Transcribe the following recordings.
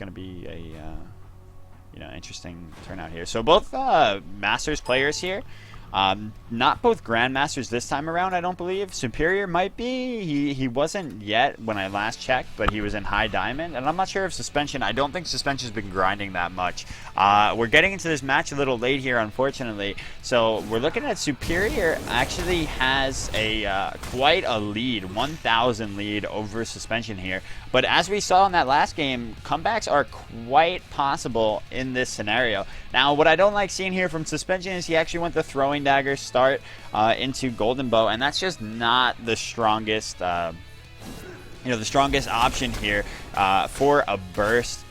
going to be a interesting turnout here. So both Masters players here. Not both Grandmasters this time around, I don't believe. Superior might be. He wasn't yet when I last checked, but he was in High Diamond. And I'm not sure if Suspension... I don't think Suspension's been grinding that much. We're getting into this match a little late here, unfortunately. So we're looking at Superior actually has a quite a lead, 1,000 lead over Suspension here. But as we saw in that last game, comebacks are quite possible in this scenario. Now, what I don't like seeing here from Suspension is he actually went the throwing dagger start into Golden Bow, and that's just not the strongest, the strongest option here for a burst.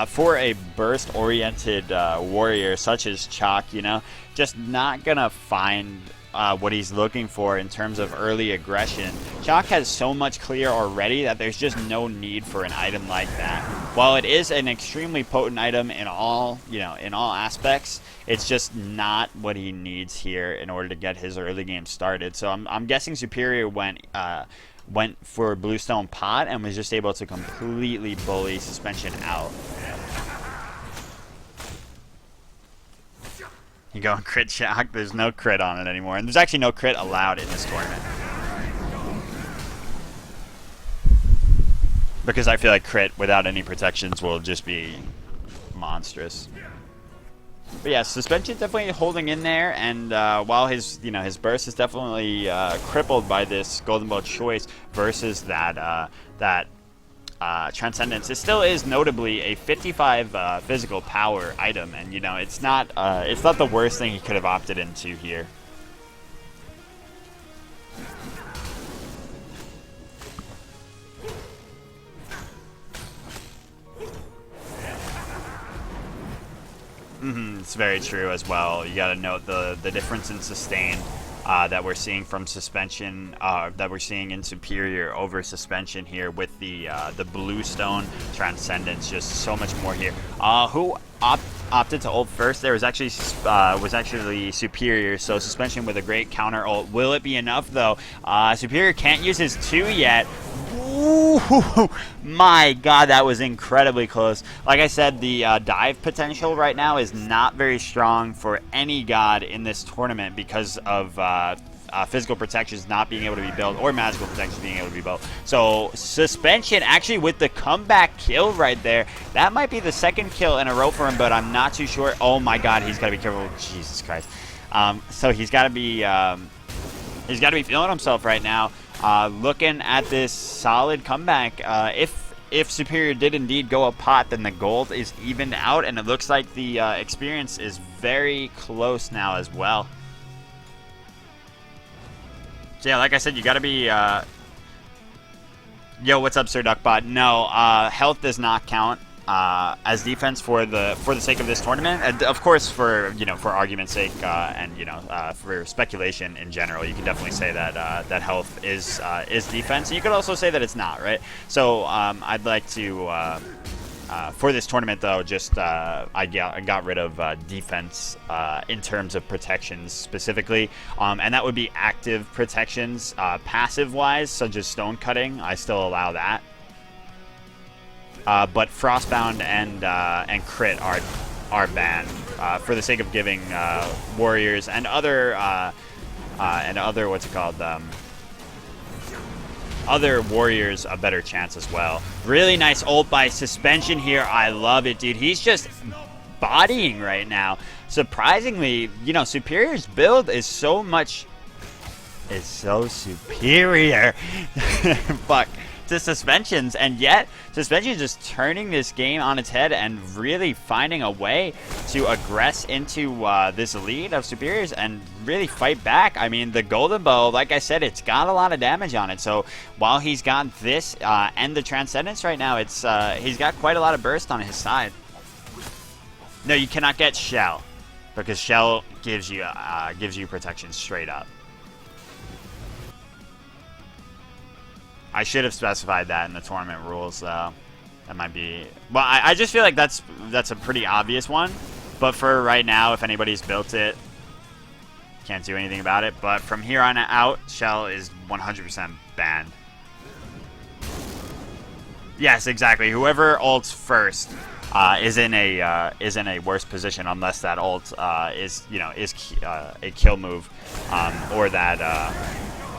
For a burst-oriented warrior such as Chaac, just not gonna find what he's looking for in terms of early aggression. Chaac has so much clear already that there's just no need for an item like that. While it is an extremely potent item in all, in all aspects, it's just not what he needs here in order to get his early game started. So I'm guessing Superior went for Bluestone Pot and was just able to completely bully Suspension out. You go and crit Chaac. There's no crit on it anymore. And there's actually no crit allowed in this tournament. Because I feel like crit without any protections will just be monstrous. But yeah, Suspension definitely holding in there, and while his burst is definitely crippled by this Golden Bow choice versus that Transcendence, it still is notably a 55 physical power item, and it's not the worst thing he could have opted into here. It's very true as well. You got to note the difference in sustain that we're seeing from Suspension, that we're seeing in Superior over Suspension here with the Bluestone Transcendence. Just so much more here. Who opted to ult first there was actually Superior. So Suspension with a great counter ult. Will it be enough though? Superior can't use his 2 yet. Ooh, my god, that was incredibly close. Like I said, the dive potential right now is not very strong for any god in this tournament because of physical protections not being able to be built or magical protections being able to be built. So Suspension actually with the comeback kill right there. That might be the second kill in a row for him, but I'm not too sure. Oh my god, he's got to be careful. Jesus Christ. So he's got to be feeling himself right now. Looking at this solid comeback, if Superior did indeed go a pot, then the gold is evened out, and it looks like the experience is very close now as well. So yeah, like I said, you got to be. Yo, what's up, Sir Duckbot? No, health does not count as defense for the sake of this tournament. And of course, for argument's sake, and for speculation in general, you can definitely say that that health is defense. And you could also say that it's not, right? So I'd like to for this tournament though, just I got rid of defense in terms of protections specifically, and that would be active protections. Passive wise, such as stone cutting, I still allow that. But Frostbound and Crit are banned for the sake of giving warriors and other other warriors a better chance as well. Really nice ult by Suspension here. I love it, dude. He's just bodying right now. Surprisingly, Superior's build is so superior. Fuck. To Suspension's, and yet Suspension's just turning this game on its head and really finding a way to aggress into this lead of Superiors and really fight back. I mean, the Golden Bow, like I said, it's got a lot of damage on it. So while he's got this and the Transcendence right now, it's he's got quite a lot of burst on his side. No, you cannot get Shell because Shell gives you protection straight up. I should have specified that in the tournament rules, though. That might be... Well, I just feel like that's a pretty obvious one. But for right now, if anybody's built it, can't do anything about it. But from here on out, Shell is 100% banned. Yes, exactly. Whoever ults first is in a worse position unless that ult is a kill move,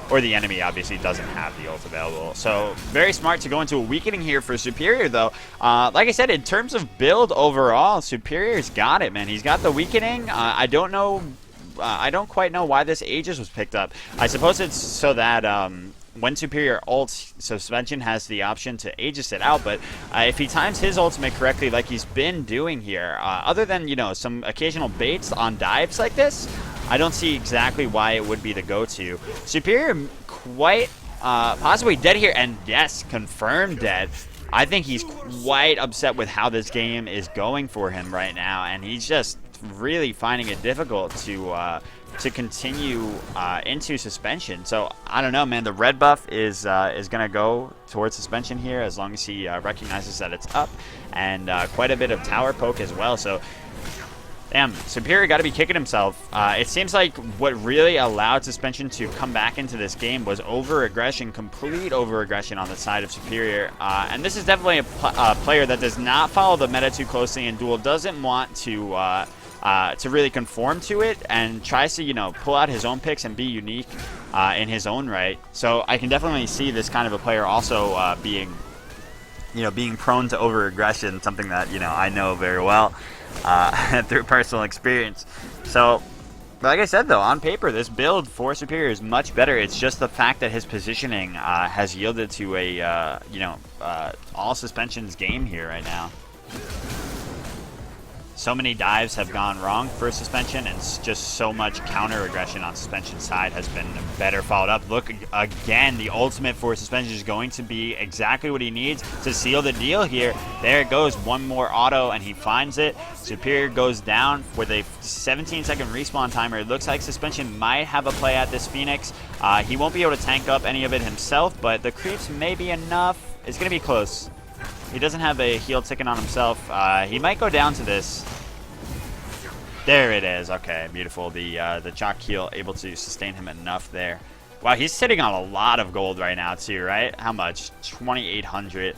or the enemy obviously doesn't have the ult available. So very smart to go into a weakening here for Superior, though. Like I said, in terms of build overall, Superior's got it, man. He's got the weakening. I don't know. I don't quite know why this Aegis was picked up. I suppose it's so that when Superior ults, Suspension has the option to Aegis it out, but if he times his ultimate correctly like he's been doing here, other than, some occasional baits on dives like this, I don't see exactly why it would be the go-to. Superior quite possibly dead here, and yes, confirmed dead. I think he's quite upset with how this game is going for him right now, and he's just really finding it difficult to continue into Suspension. So I don't know, man. The red buff is gonna go towards Suspension here as long as he recognizes that it's up, and quite a bit of tower poke as well. So damn, Superior got to be kicking himself. It seems like what really allowed Suspension to come back into this game was over-aggression, complete over-aggression on the side of Superior. And this is definitely a player that does not follow the meta too closely, and Duel doesn't want to really conform to it, and tries to, pull out his own picks and be unique in his own right. So I can definitely see this kind of a player also being prone to over-aggression, something that, I know very well. Through personal experience. So, like I said, though, on paper, this build for Superior is much better. It's just the fact that his positioning has yielded to a, all Suspension's game here right now. So many dives have gone wrong for Suspension, and just so much counter-aggression on Suspension's side has been better followed up. Look, again, the ultimate for Suspension is going to be exactly what he needs to seal the deal here. There it goes, one more auto, and he finds it. Superior goes down with a 17-second respawn timer. It looks like Suspension might have a play at this Phoenix. He won't be able to tank up any of it himself, but the creeps may be enough. It's going to be close. He doesn't have a heal ticket on himself. He might go down to this. There it is. Okay, beautiful. The Chaac heal able to sustain him enough there. Wow, he's sitting on a lot of gold right now too, right? How much? 2,800.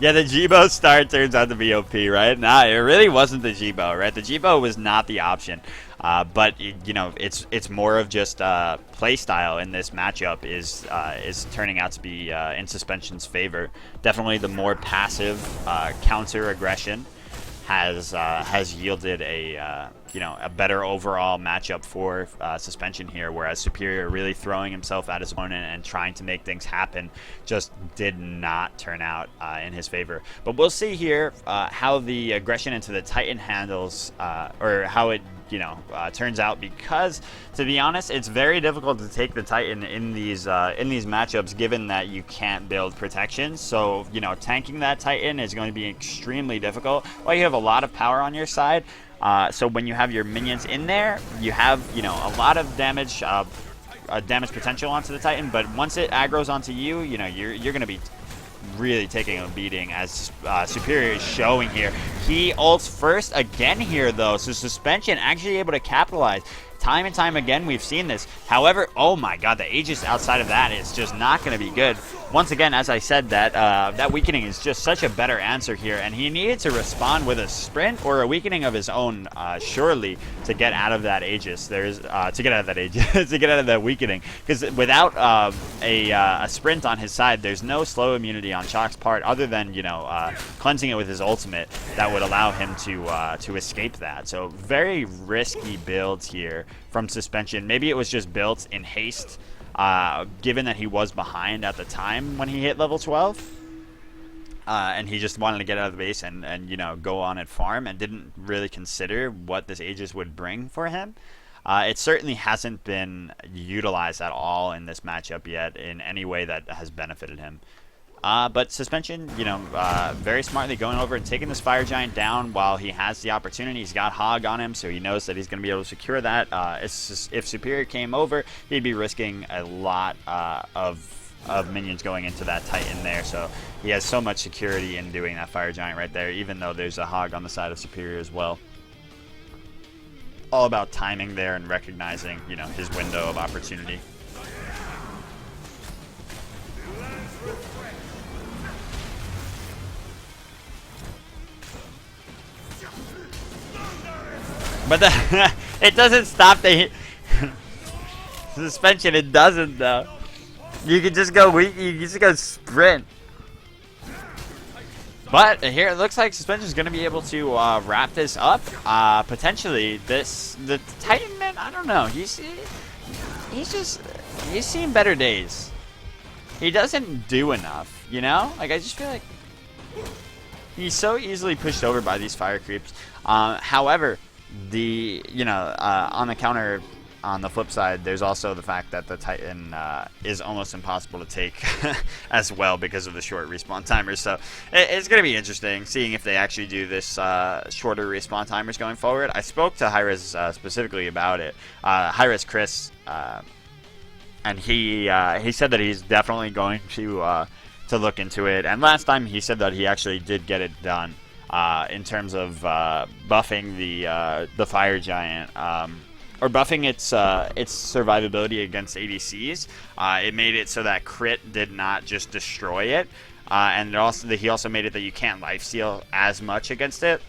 Yeah, the Jibo start turns out to be OP, right? Nah, it really wasn't the Jibo, right? The Jibo was not the option. But it's more of just play style in this matchup is turning out to be in Suspension's favor. Definitely the more passive counter aggression has yielded a better overall matchup for Suspension here, whereas Superior really throwing himself at his opponent and trying to make things happen just did not turn out in his favor. But we'll see here how the aggression into the Titan handles, or how it turns out, because to be honest, it's very difficult to take the Titan in these matchups, given that you can't build protections. So tanking that Titan is going to be extremely difficult. While you have a lot of power on your side, so when you have your minions in there, you have a lot of damage potential onto the Titan. But once it aggroes onto you, you're going to be really taking a beating, as Superior is showing here. He ults first again here, though, so Suspension actually able to capitalize. Time and time again, we've seen this. However, oh my god, the Aegis outside of that is just not going to be good. Once again, as I said, that weakening is just such a better answer here, and he needed to respond with a sprint or a weakening of his own, surely, to get out of that Aegis. To get out of that Aegis, to get out of that weakening, because without a sprint on his side, there's no slow immunity on Chaac's part, other than cleansing it with his ultimate that would allow him to escape that. So very risky builds here from Suspension. Maybe it was just built in haste, given that he was behind at the time when he hit level 12, and he just wanted to get out of the base and go on and farm, and didn't really consider what this Aegis would bring for him. It certainly hasn't been utilized at all in this matchup yet in any way that has benefited him. But Suspension, very smartly going over and taking this Fire Giant down while he has the opportunity. He's got Hog on him, so he knows that he's going to be able to secure that. If Superior came over, he'd be risking a lot of minions going into that Titan there. So he has so much security in doing that Fire Giant right there, even though there's a Hog on the side of Superior as well. All about timing there and recognizing, his window of opportunity. But it doesn't stop the suspension. It doesn't though. You can just go weak. You can just go sprint. But here it looks like Suspension is going to be able to wrap this up. Potentially, the Titan man. I don't know. He's seen better days. He doesn't do enough. You know, like I just feel like he's so easily pushed over by these fire creeps. However, on the counter. On the flip side, there's also the fact that the Titan is almost impossible to take as well because of the short respawn timers. So it's going to be interesting seeing if they actually do this shorter respawn timers going forward. I spoke to Hi-Rez specifically about it. Hi-Rez Chris, and he said that he's definitely going to look into it. And last time he said that he actually did get it done in terms of buffing the Fire Giant. Or buffing its survivability against ADCs. It made it so that crit did not just destroy it, and he also made it that you can't lifesteal as much against it.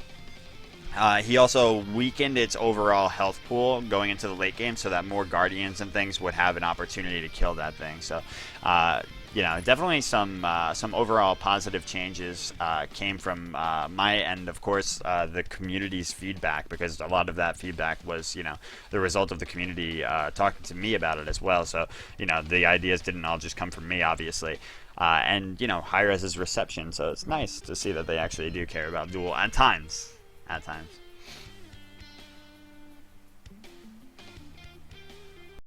He also weakened its overall health pool going into the late game, so that more Guardians and things would have an opportunity to kill that thing. So, definitely some overall positive changes came from my end. Of course, the community's feedback, because a lot of that feedback was, the result of the community talking to me about it as well. So, the ideas didn't all just come from me, obviously. And, Hi-Rez's reception. So it's nice to see that they actually do care about Duel at times. At times.